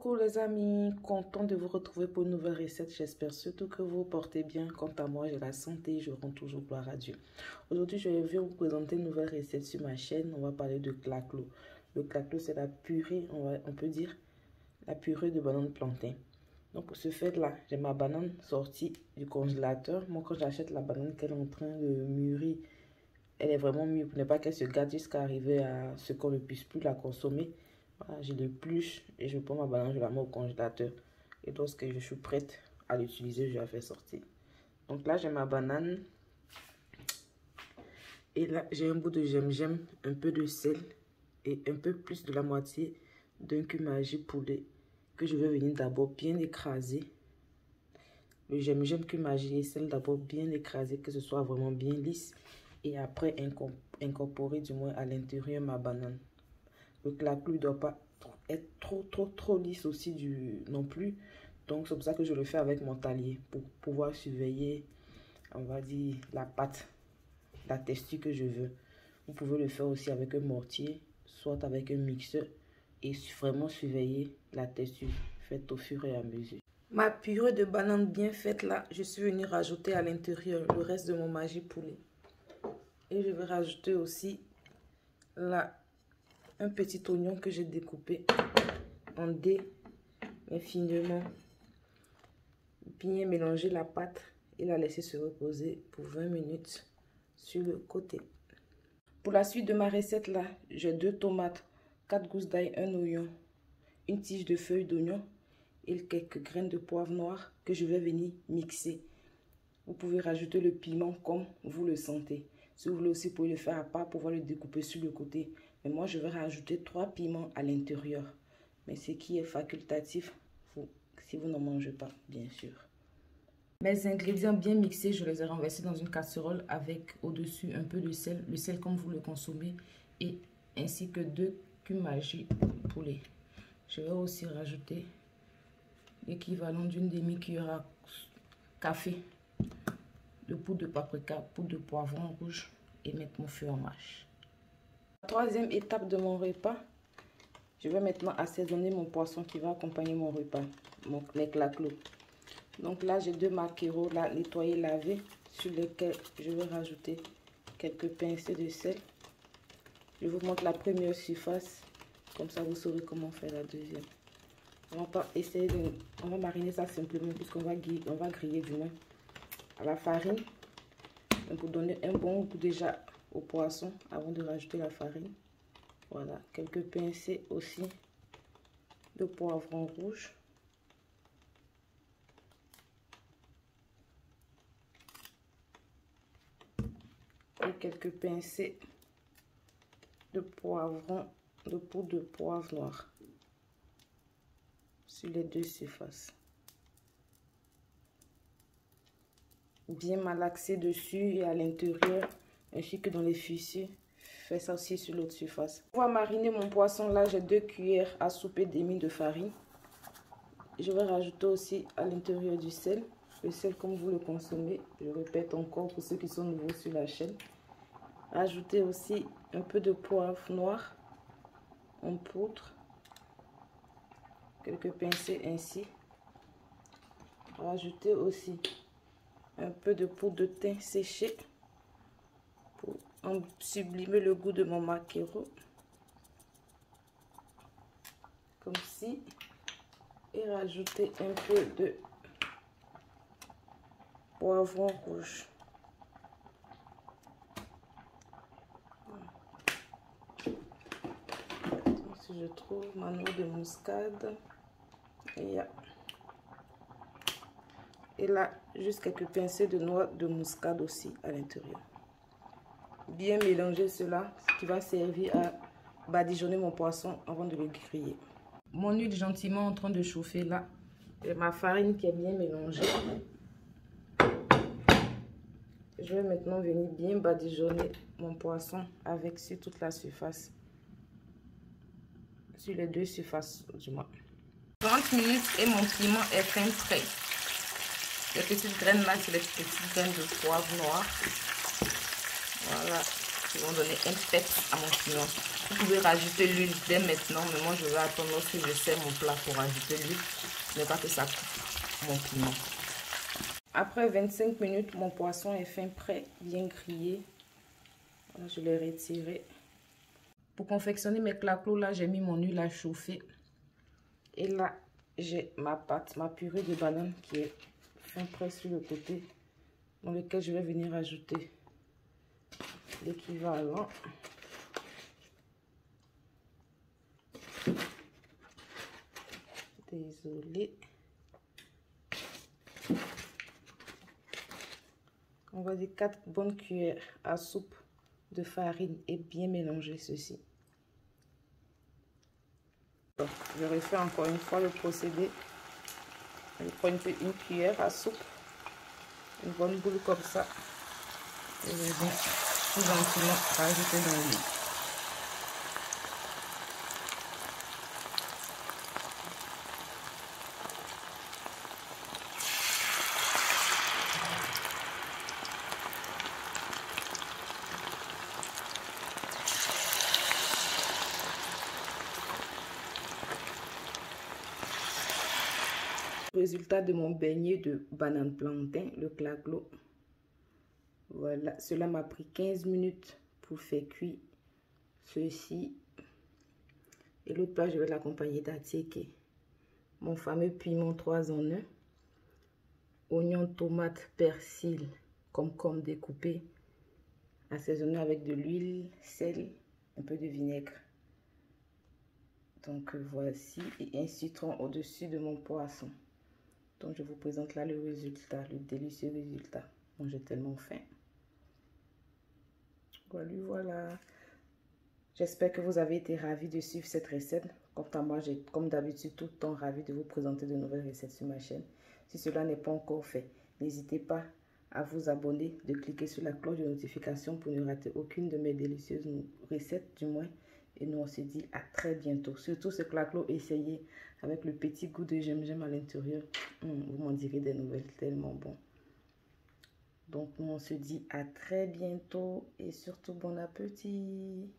Coucou les amis, content de vous retrouver pour une nouvelle recette. J'espère surtout que vous vous portez bien. Quant à moi, j'ai la santé et je rends toujours gloire à Dieu. Aujourd'hui, je vais vous présenter une nouvelle recette sur ma chaîne. On va parler de claclo. Le claclo, c'est la purée, on peut dire, la purée de banane plantain. Donc pour ce fait-là, j'ai ma banane sortie du congélateur. Moi, quand j'achète la banane qu'elle est en train de mûrir, elle est vraiment mûre pour ne pas qu'elle se gâte jusqu'à arriver à ce qu'on ne puisse plus la consommer. Voilà, je l'épluche et je prends ma banane, je la mets au congélateur. Et lorsque je suis prête à l'utiliser, je la fais sortir. Donc là, j'ai ma banane. Et là, j'ai un bout de gingembre, un peu de sel et un peu plus de la moitié d'un cumin-magie poulet que je vais venir d'abord bien écraser. Le gingembre, cumin-magie et sel d'abord bien écraser, que ce soit vraiment bien lisse. Et après, incorporer du moins à l'intérieur ma banane. Le claclo ne doit pas être trop lisse aussi non plus. Donc c'est pour ça que je le fais avec mon talier pour pouvoir surveiller, on va dire, la pâte, la texture que je veux. Vous pouvez le faire aussi avec un mortier, soit avec un mixeur et vraiment surveiller la texture faite au fur et à mesure. Ma purée de banane bien faite là, je suis venue rajouter à l'intérieur le reste de mon magie poulet. Et je vais rajouter aussi là un petit oignon que j'ai découpé en dés, mais finement. Bien mélanger la pâte et la laisser se reposer pour 20 minutes sur le côté. Pour la suite de ma recette là, j'ai 2 tomates, 4 gousses d'ail, un oignon, une tige de feuilles d'oignon et quelques graines de poivre noir que je vais venir mixer. Vous pouvez rajouter le piment comme vous le sentez. Si vous voulez aussi, vous pouvez le faire à part pour pouvoir le découper sur le côté. Mais moi, je vais rajouter 3 piments à l'intérieur. Mais ce qui est facultatif, si vous n'en mangez pas, bien sûr. Mes ingrédients bien mixés, je les ai renversés dans une casserole avec au-dessus un peu de sel. Le sel comme vous le consommez. Et ainsi que 2 cumin-magie poulet. Je vais aussi rajouter l'équivalent d'une demi-cuillère à café de poudre de paprika, poudre de poivron rouge et mettre mon feu en marche. Troisième étape de mon repas, je vais maintenant assaisonner mon poisson qui va accompagner mon repas, les claclos. Donc là, j'ai 2 maquereaux là, nettoyés, lavés, sur lesquels je vais rajouter quelques pincées de sel. Je vous montre la première surface, comme ça vous saurez comment faire la deuxième. On va pas essayer on va mariner ça simplement puisqu'on va griller du moins à la farine. Donc pour donner un bon goût déjà au poisson avant de rajouter la farine. Voilà, quelques pincées aussi de poivron rouge. Et quelques pincées de poivron, de poudre de poivre noir sur les 2 surfaces. Bien malaxer dessus et à l'intérieur ainsi que dans les fissures. Fais ça aussi sur l'autre surface. Pour mariner mon poisson là, j'ai 2 cuillères à soupe et demie de farine. Je vais rajouter aussi à l'intérieur du sel. Le sel comme vous le consommez. Je répète encore pour ceux qui sont nouveaux sur la chaîne. Ajouter aussi un peu de poivre noir en poudre. Quelques pincées ainsi. Rajouter aussi un peu de poudre de thym séché pour sublimer le goût de mon maquereau. Comme ci. Et rajouter un peu de poivron rouge. Si je trouve ma noix de muscade. Et là, juste quelques pincées de noix de muscade aussi à l'intérieur. Bien mélanger cela, ce qui va servir à badigeonner mon poisson avant de le griller. Mon huile gentiment en train de chauffer là. Et ma farine qui est bien mélangée. Je vais maintenant venir bien badigeonner mon poisson avec sur toute la surface. Sur les 2 surfaces du moins. 30 minutes et mon piment est fin prêt. Les petites graines là, c'est les petites graines de poivre noir. Voilà, qui vont donner un peps à mon piment. Vous pouvez rajouter l'huile dès maintenant, mais moi je vais attendre lorsque je sers mon plat pour rajouter l'huile, ne pas que ça coupe mon piment. Après 25 minutes, mon poisson est fin prêt, bien grillé. Voilà, je l'ai retiré. Pour confectionner mes claquelots, là, j'ai mis mon huile à chauffer. Et là, j'ai ma pâte, ma purée de banane qui est fin prêt sur le côté, dans lequel je vais venir ajouter l'équivalent. Désolée. On va dire 4 bonnes cuillères à soupe de farine et bien mélanger ceci. Donc, je refais encore une fois le procédé. Je prends une cuillère à soupe, une bonne boule comme ça. Et je viens tout gentiment rajouter dans l'huile. Résultat de mon beignet de banane plantain, le claquelot. Voilà, cela m'a pris 15 minutes pour faire cuire ceci. Et l'autre plat, je vais l'accompagner d'attiéké. Mon fameux piment 3 en 1. Oignons, tomates, persil, concombre découpé. Assaisonné avec de l'huile, sel, un peu de vinaigre. Donc voici, et un citron au-dessus de mon poisson. Donc je vous présente là le résultat, le délicieux résultat. Bon, j'ai tellement faim. Voilà. J'espère que vous avez été ravis de suivre cette recette. Quant à moi, j'ai comme d'habitude tout le temps ravi de vous présenter de nouvelles recettes sur ma chaîne. Si cela n'est pas encore fait, n'hésitez pas à vous abonner, de cliquer sur la cloche de notification pour ne rater aucune de mes délicieuses recettes du moins. Et nous on se dit à très bientôt. Surtout ce claquelot, essayez avec le petit goût de gingembre à l'intérieur. Vous m'en direz des nouvelles, tellement bon. Donc nous on se dit à très bientôt et surtout bon appétit.